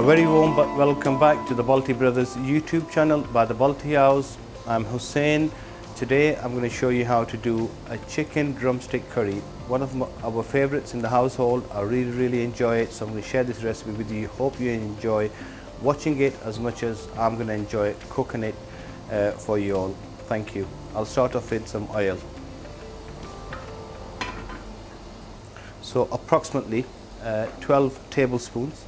very warm welcome back to the Balti Brothers YouTube channel by the Balti House. I'm Hussain. Today I'm going to show you how to do a chicken drumstick curry. One of our favorites in the household. I really enjoy it, so I'm going to share this recipe with you. Hope you enjoy watching it as much as I'm going to enjoy cooking it for you all. Thank you. I'll start off with some oil. So approximately 12 tablespoons.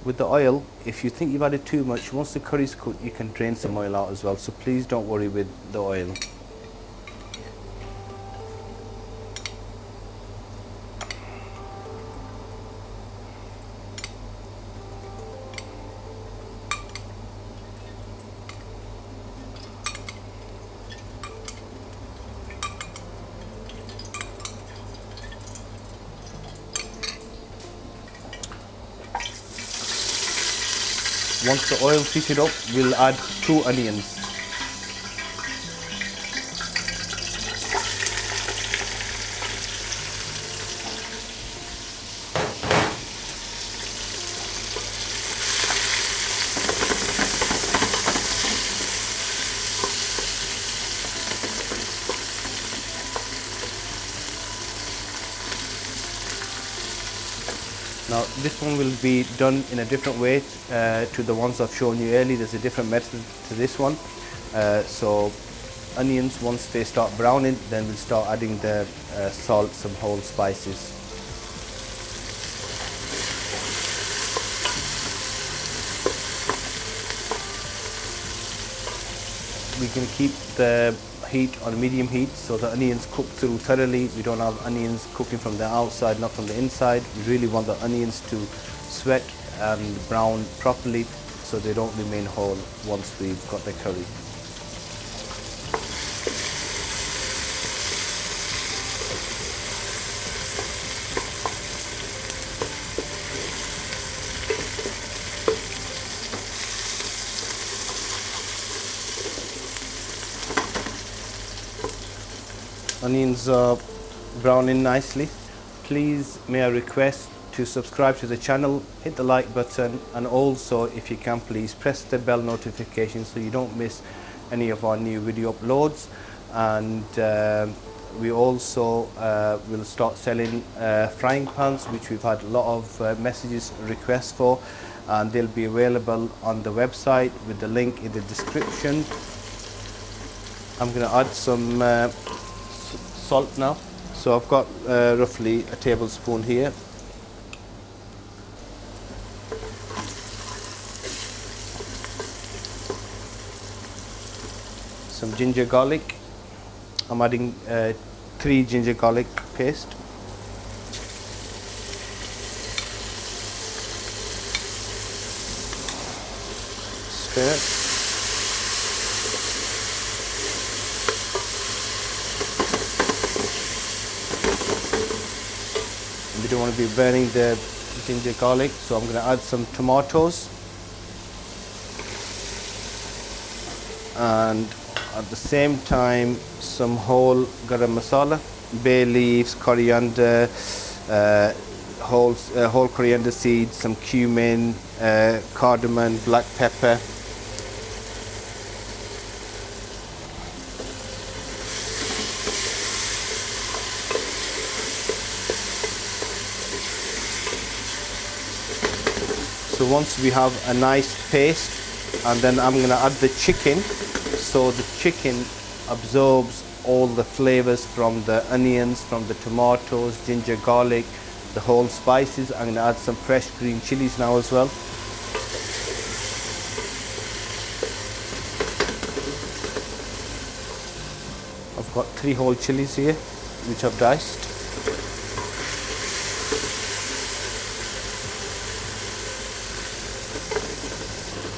With the oil, if you think you've added too much, once the curry is cooked, you can drain some oil out as well. So please don't worry with the oil. Once the oil heated up, we'll add 2 onions. Now this one will be done in a different way to the ones I've shown you earlier. There's a different method to this one. So onions, once they start browning, then we'll start adding the salt, some whole spices. We can keep the heat on medium heat so the onions cook through thoroughly. We don't have onions cooking from the outside, not from the inside. We really want the onions to sweat and brown properly so they don't remain whole once we've got the curry. Onions are browning nicely. Please, may I request to subscribe to the channel, hit the like button, and also if you can please press the bell notification so you don't miss any of our new video uploads. And we also will start selling frying pans, which we've had a lot of messages, requests for, and they'll be available on the website with the link in the description. I'm going to add some salt now. So I've got roughly a tablespoon here. Some ginger garlic. I'm adding 3 ginger garlic paste. Stir. We don't want to be burning the ginger garlic, so I'm going to add some tomatoes, and at the same time some whole garam masala, bay leaves, coriander, whole coriander seeds, some cumin, cardamom, black pepper. So once we have a nice paste, and then I'm going to add the chicken, so the chicken absorbs all the flavors from the onions, from the tomatoes, ginger garlic, the whole spices. I'm going to add some fresh green chilies now as well. I've got 3 whole chilies here, which I've diced.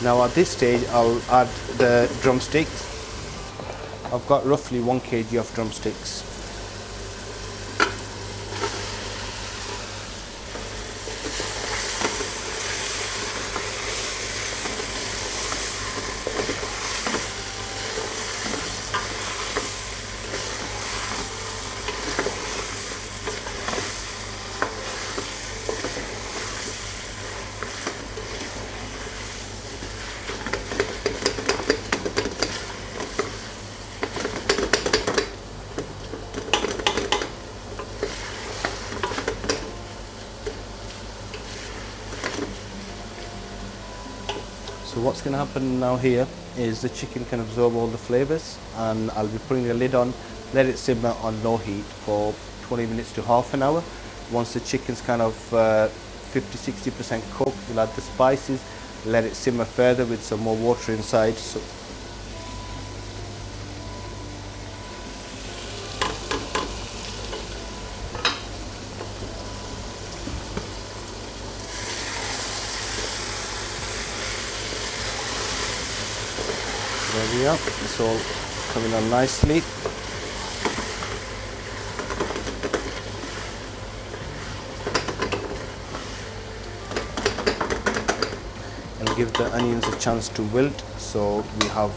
Now at this stage I'll add the drumsticks. I've got roughly 1 kg of drumsticks. what's going to happen now here is the chicken can absorb all the flavors, and I'll be putting the lid on, let it simmer on low heat for 20 minutes to half an hour. Once the chicken's kind of 50-60% cooked, we'll add the spices, let it simmer further with some more water inside. So there we are, it's all coming on nicely. And give the onions a chance to wilt, so we have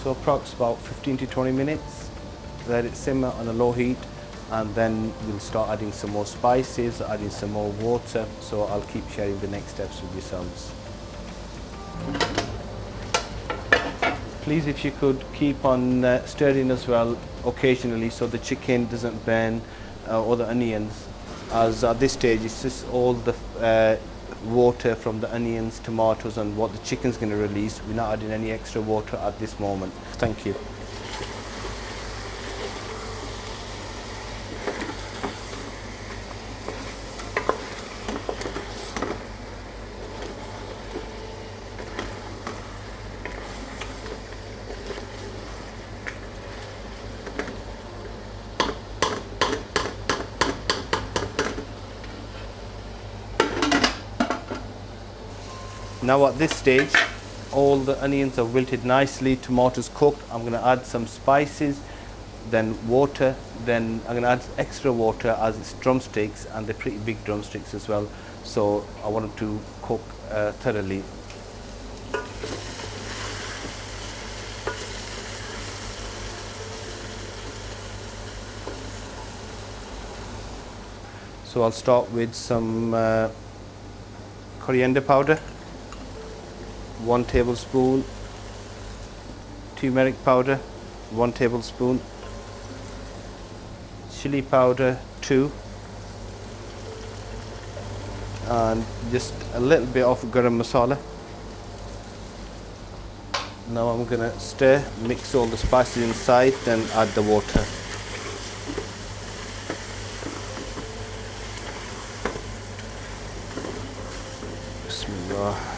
approx about 15 to 20 minutes. Let it simmer on a low heat, and then we'll start adding some more spices, adding some more water, so I'll keep sharing the next steps with yourselves. Please, if you could keep on stirring as well occasionally so the chicken doesn't burn or the onions, as at this stage it's just all the water from the onions, tomatoes and what the chicken's going to release. We're not adding any extra water at this moment. Thank you. Now at this stage, all the onions are wilted nicely, tomatoes cooked. I'm going to add some spices, then water, then I'm going to add extra water as it's drumsticks, and they're pretty big drumsticks as well. So I want them to cook thoroughly. So I'll start with some coriander powder. 1 tablespoon, turmeric powder, 1 tablespoon, chili powder 2, and just a little bit of garam masala. Now I'm going to stir, mix all the spices inside, then add the water. Bismillah.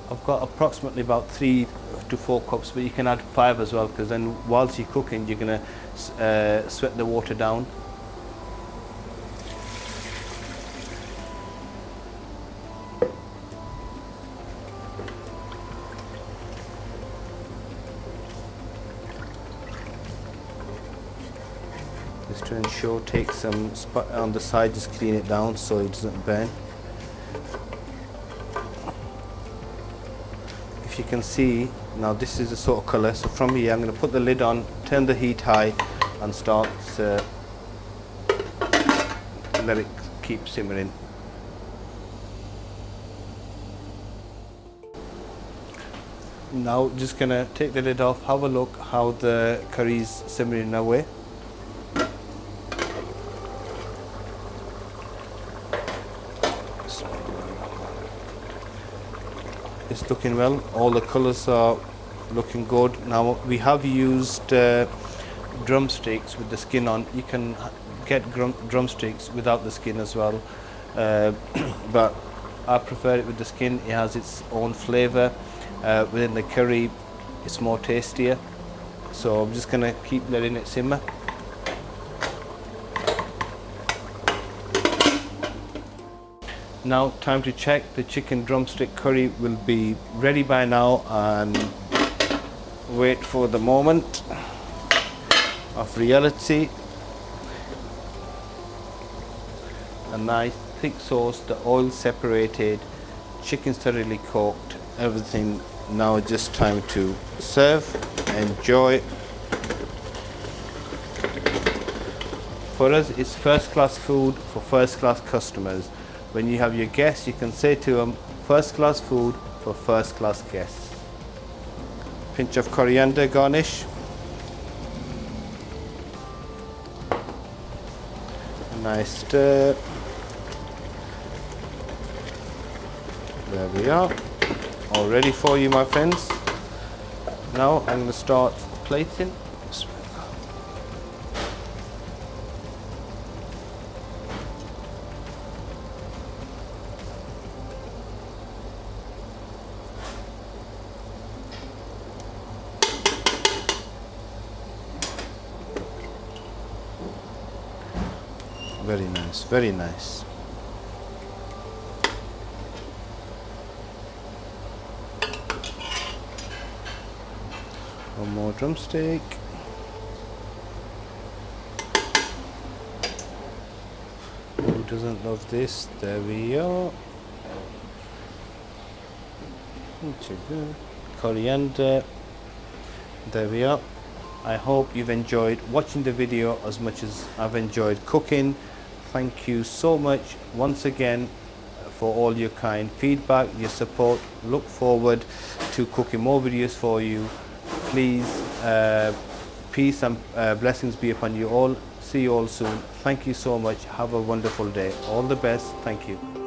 I've got approximately about 3 to 4 cups, but you can add 5 as well, because then whilst you're cooking you're going to sweat the water down. Just to ensure, take some spot on the side, just clean it down so it doesn't burn. If you can see, now this is the sort of colour. So from here I'm going to put the lid on, turn the heat high and start let it keep simmering. Now just going to take the lid off, have a look how the curry is simmering away. It's looking well, all the colours are looking good. Now we have used drumsticks with the skin on. You can get drumsticks without the skin as well, but I prefer it with the skin. It has its own flavour within the curry. It's more tastier, so I'm just going to keep letting it simmer. Now time to check. The chicken drumstick curry will be ready by now, and wait for the moment of reality. A nice thick sauce, the oil separated, chicken's thoroughly cooked, everything. Now just time to serve. Enjoy. For us, it's first class food for first class customers. When you have your guests, you can say to them, first class food for first class guests. Pinch of coriander garnish. Nice stir. There we are. All ready for you, my friends. Now I'm going to start plating. Very nice, very nice. One more drumstick. Who doesn't love this? There we are. Coriander. There we are. I hope you've enjoyed watching the video as much as I've enjoyed cooking. Thank you so much once again for all your kind feedback, your support. Look forward to cooking more videos for you. Please, peace and blessings be upon you all. See you all soon. Thank you so much. Have a wonderful day. All the best. Thank you.